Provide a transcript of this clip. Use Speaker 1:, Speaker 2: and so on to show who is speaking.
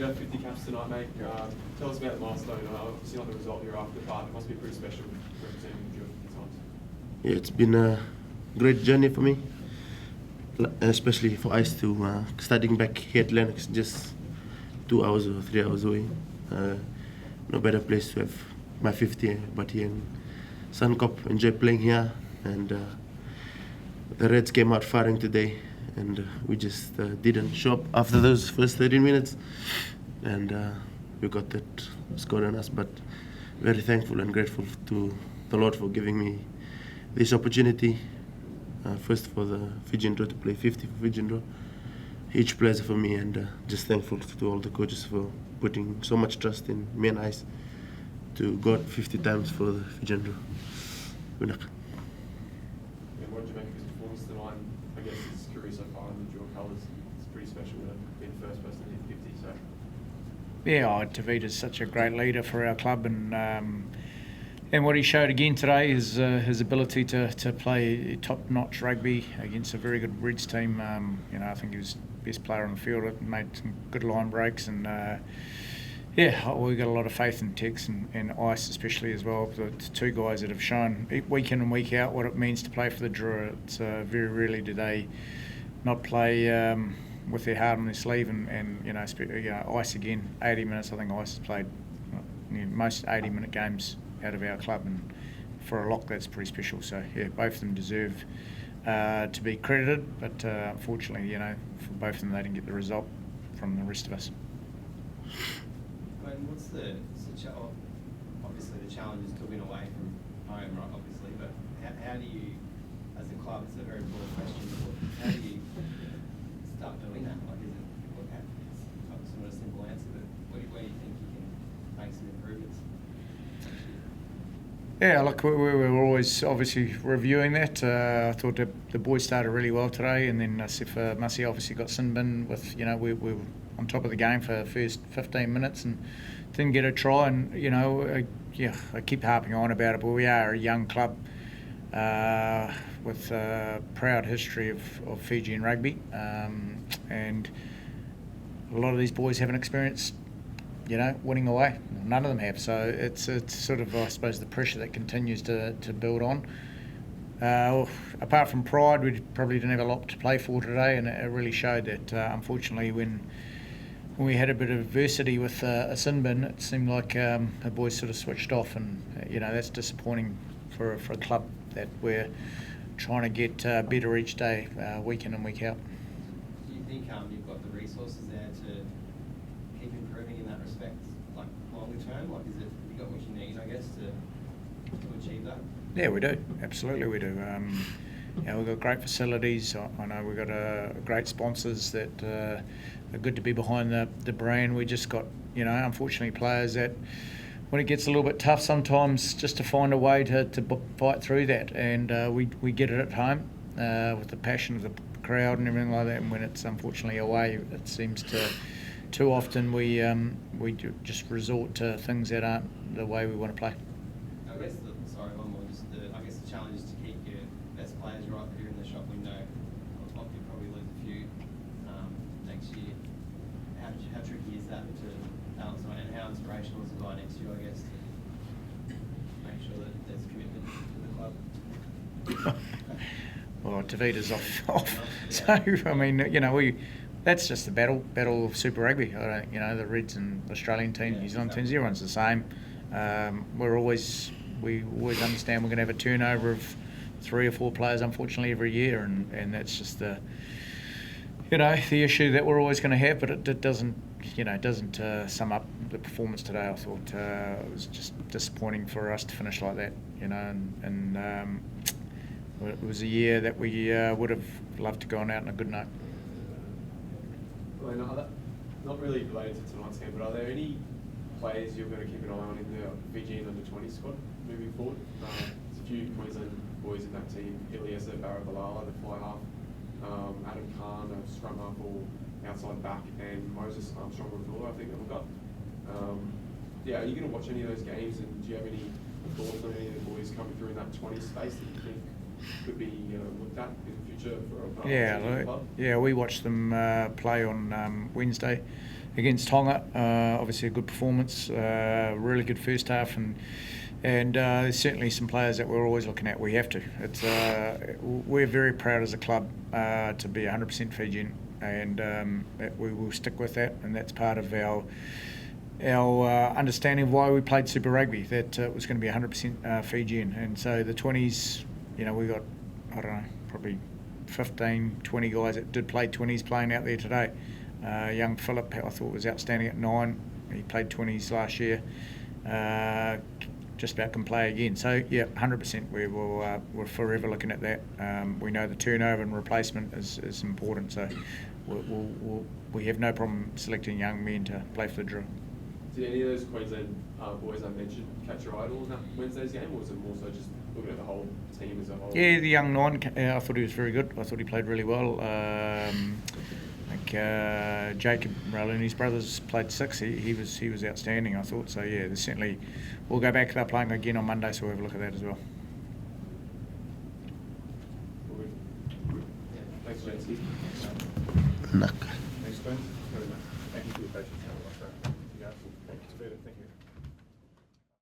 Speaker 1: Tevita, 50 caps tonight, mate. Tell us about the milestone. Obviously not the result you're after, but it must be pretty special representing the Drua 50 times.
Speaker 2: Yeah, it's been a great journey for me, especially for us to studying back here at Glen. It's just 2 hours or 3 hours away. No better place to have my 50, but here in Suncorp, enjoy playing here. And the Reds came out firing today, and we just didn't show up after those first 13 minutes, and we got that score on us. But very thankful and grateful to the Lord for giving me this opportunity. First for the Fijian Drua to play 50 for Fijian Drua. Huge pleasure for me, and just thankful to all the coaches for putting so much trust in me and Ice to go out 50 times for the Fijian Drua.
Speaker 1: What did you make of his performance tonight? I guess his career so far in the Drua colours, it's pretty special to be the first person to hit 50. So.
Speaker 3: Yeah, Tevita's such a great leader for our club, and what he showed again today is his ability to play top-notch rugby against a very good Reds team. I think he was the best player on the field. Made some good line breaks, and we got a lot of faith in Tex and Ice especially as well. The two guys that have shown week in and week out what it means to play for the Drua. It's very rarely do they not play with their heart on their sleeve, and Ice again, 80 minutes. I think Ice has played most 80-minute games out of our club, and for a lock that's pretty special. So yeah, both of them deserve to be credited, but unfortunately, for both of them they didn't get the result from the rest of us.
Speaker 4: Glen, obviously the challenge is to win away from home, right? Obviously, but how do you, as a club, it's a very broad question, but how do you start doing that? Like, it's not a simple answer, but where do you think you can make some improvements?
Speaker 3: Yeah, look, we were always obviously reviewing that. I thought the boys started really well today, and then Mussy obviously got sin bin with, we were on top of the game for the first 15 minutes and didn't get a try. And, I keep harping on about it, but we are a young club with a proud history of Fijian rugby. And a lot of these boys haven't experienced winning away. None of them have. So it's sort of, I suppose, the pressure that continues to build on. Apart from pride, we probably didn't have a lot to play for today, and it really showed that, unfortunately, when we had a bit of adversity with a sin bin, it seemed like the boys sort of switched off, and that's disappointing for a club that we're trying to get better each day, week in and week out.
Speaker 4: Do you think you've got the resources there to keep improving in that respect, like longer term? Like, have you got what you need, I guess, to achieve that?
Speaker 3: Yeah, we do. Absolutely, we do. We've got great facilities. I know we've got great sponsors that are good to be behind the brand. We just got, unfortunately, players that, when it gets a little bit tough sometimes, just to find a way to fight through that. And we get it at home with the passion of the crowd and everything like that. And when it's unfortunately away, it seems to too often we just resort to things that aren't the way we want to play.
Speaker 4: I guess one more. The challenge is to keep your best players right here in the shop window. You'll probably lose a few next year. How tricky is that to balance on, and how inspirational is the guy next year, I guess, to make sure that there's commitment to the club?
Speaker 3: Well, Tevita's off. So I mean, that's just the battle of Super Rugby. I don't, the Reds and Australian teams, New Zealand teams, everyone's the same. We always understand we're going to have a turnover of 3 or 4 players, unfortunately, every year, and that's just the issue that we're always going to have. But it doesn't sum up the performance today. I thought it was just disappointing for us to finish like that, and it was a year that we would have loved to go on out on a good note.
Speaker 1: Well, not really related to tonight's game, but are there any players you're going to keep an eye on in the Fijian under-20 squad moving forward? There's a few Queensland boys in that team. Ilieser Barabalala, the fly half, Adam Khan, a scrum half or outside back, and Moses Armstrong Revula, I think that we've got. Are you going to watch any of those games, and do you have any thoughts on any of the boys coming through in that 20 space that you think could be looked at in the future for a club?
Speaker 3: Yeah, we watched them play on Wednesday against Tonga. Obviously a good performance, really good first half, and there's certainly some players that we're always looking at. We have to. We're very proud as a club to be 100% Fijian, and we will stick with that, and that's part of our understanding of why we played Super Rugby, that it was going to be 100% Fijian. And so the 20s, we got, I don't know, probably 15, 20 guys that did play 20s playing out there today. Young Philip, I thought, was outstanding at 9. He played 20s last year. Just about can play again. So, yeah, 100%. We're forever looking at that. We know the turnover and replacement is important, so we have no problem selecting young men to play for the Drua.
Speaker 1: Did any of those Queensland boys I mentioned catch your eye in that Wednesday's game, or was it more so just looking at the whole team as a whole?
Speaker 3: Yeah, the young 9, I thought he was very good. I thought he played really well. I think Jacob Rowlini's brothers played 6. He was outstanding, I thought. So yeah, there's certainly, we'll go back. They're playing again on Monday, so we'll have a look at that as well.
Speaker 1: Thanks, Jancy.
Speaker 2: Nak.
Speaker 5: Thanks, Glen. Thank you for your patience. Thank you, Tevita. Thank you.